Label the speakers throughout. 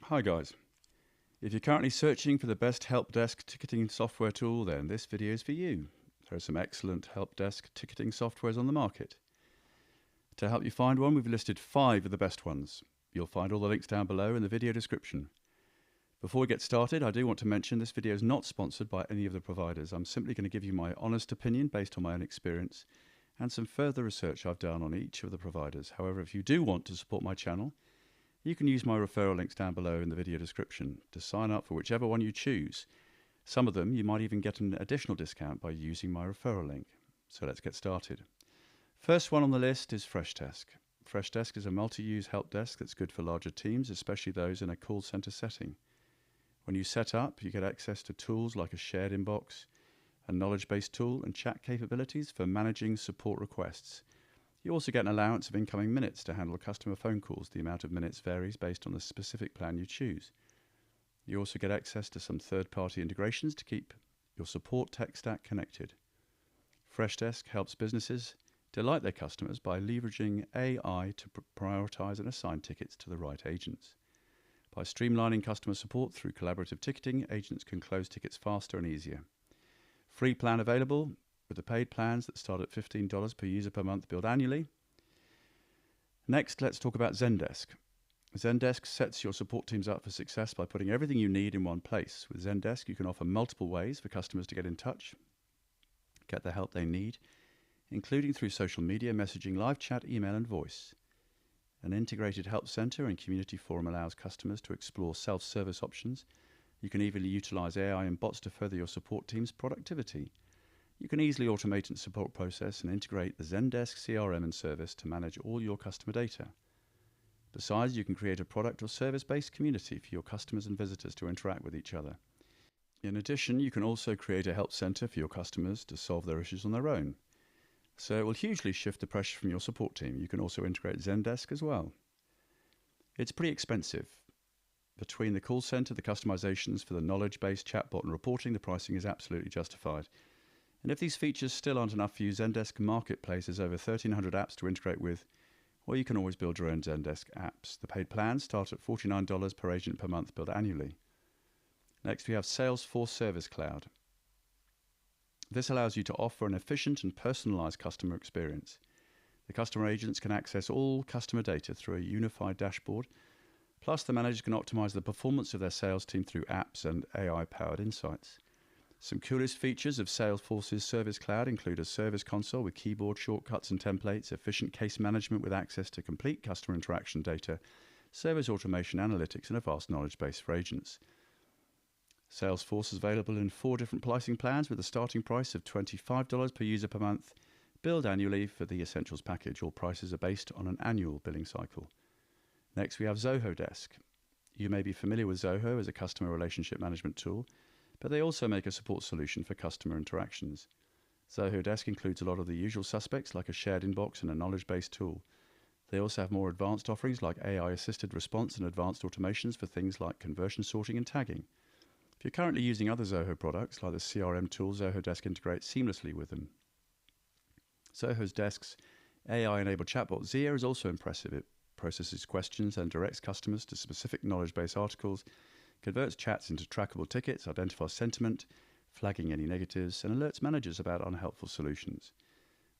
Speaker 1: Hi guys. If you're currently searching for the best help desk ticketing software tool, then this video is for you. There are some excellent help desk ticketing softwares on the market. To help you find one, we've listed 5 of the best ones. You'll find all the links down below in the video description. Before we get started, I do want to mention this video is not sponsored by any of the providers. I'm simply going to give you my honest opinion based on my own experience and some further research I've done on each of the providers. However, if you do want to support my channel, you can use my referral links down below in the video description to sign up for whichever one you choose. Some of them you might even get an additional discount by using my referral link. So let's get started. First one on the list is Freshdesk. Freshdesk is a multi-use help desk that's good for larger teams, especially those in a call center setting. When you set up, you get access to tools like a shared inbox, a knowledge-based tool, and chat capabilities for managing support requests. You also get an allowance of incoming minutes to handle customer phone calls. The amount of minutes varies based on the specific plan you choose. You also get access to some third-party integrations to keep your support tech stack connected. Freshdesk helps businesses delight their customers by leveraging AI to prioritize and assign tickets to the right agents. By streamlining customer support through collaborative ticketing, agents can close tickets faster and easier. Free plan available, with the paid plans that start at $15 per user per month billed annually. Next, let's talk about Zendesk. Zendesk sets your support teams up for success by putting everything you need in one place. With Zendesk, you can offer multiple ways for customers to get in touch, get the help they need, including through social media, messaging, live chat, email, and voice. An integrated help center and community forum allows customers to explore self-service options. You can even utilize AI and bots to further your support team's productivity. You can easily automate the support process and integrate the Zendesk CRM and service to manage all your customer data. Besides, you can create a product or service-based community for your customers and visitors to interact with each other. In addition, you can also create a help center for your customers to solve their issues on their own. So it will hugely shift the pressure from your support team. You can also integrate Zendesk as well. It's pretty expensive. Between the call center, the customizations for the knowledge-based chatbot and reporting, the pricing is absolutely justified. And if these features still aren't enough for you, Zendesk Marketplace has over 1,300 apps to integrate with, or you can always build your own Zendesk apps. The paid plans start at $49 per agent per month billed annually. Next, we have Salesforce Service Cloud. This allows you to offer an efficient and personalized customer experience. The customer agents can access all customer data through a unified dashboard, plus the managers can optimize the performance of their sales team through apps and AI-powered insights. Some coolest features of Salesforce's Service Cloud include a service console with keyboard shortcuts and templates, efficient case management with access to complete customer interaction data, service automation analytics, and a vast knowledge base for agents. Salesforce is available in 4 different pricing plans with a starting price of $25 per user per month, billed annually for the Essentials package. All prices are based on an annual billing cycle. Next, we have Zoho Desk. You may be familiar with Zoho as a customer relationship management tool, but they also make a support solution for customer interactions. Zoho Desk includes a lot of the usual suspects like a shared inbox and a knowledge-based tool. They also have more advanced offerings like AI-assisted response and advanced automations for things like conversion sorting and tagging. If you're currently using other Zoho products like the CRM tool, Zoho Desk integrates seamlessly with them. Zoho Desk's AI-enabled chatbot Zia is also impressive. It processes questions and directs customers to specific knowledge-based articles, converts chats into trackable tickets, identifies sentiment, flagging any negatives, and alerts managers about unhelpful solutions.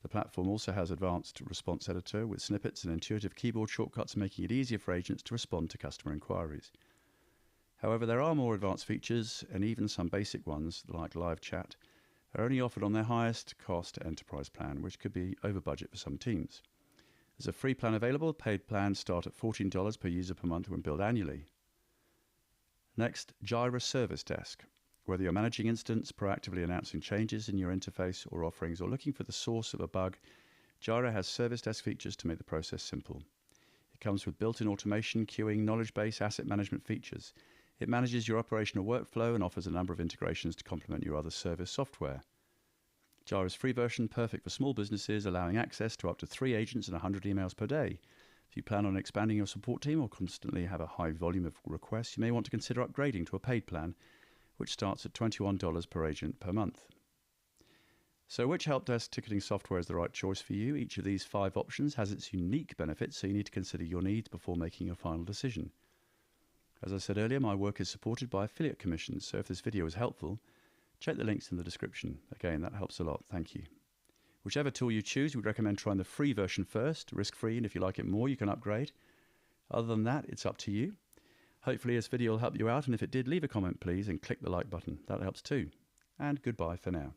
Speaker 1: The platform also has advanced response editor with snippets and intuitive keyboard shortcuts, making it easier for agents to respond to customer inquiries. However, there are more advanced features, and even some basic ones, like live chat, are only offered on their highest cost enterprise plan, which could be over budget for some teams. There's a free plan available. Paid plans start at $14 per user per month when billed annually. Next, Jira Service Desk. Whether you're managing incidents, proactively announcing changes in your interface or offerings, or looking for the source of a bug, Jira has Service Desk features to make the process simple. It comes with built-in automation, queuing, knowledge base, asset management features. It manages your operational workflow and offers a number of integrations to complement your other service software. Jira's free version, perfect for small businesses, allowing access to up to 3 agents and 100 emails per day. If you plan on expanding your support team or constantly have a high volume of requests, you may want to consider upgrading to a paid plan, which starts at $21 per agent per month. So which help desk ticketing software is the right choice for you? Each of these 5 options has its unique benefits, so you need to consider your needs before making your final decision. As I said earlier, my work is supported by affiliate commissions, so if this video is helpful, check the links in the description. Again, that helps a lot. Thank you. Whichever tool you choose, we'd recommend trying the free version first, risk-free, and if you like it more, you can upgrade. Other than that, it's up to you. Hopefully this video will help you out, and if it did, leave a comment please and click the like button. That helps too. And goodbye for now.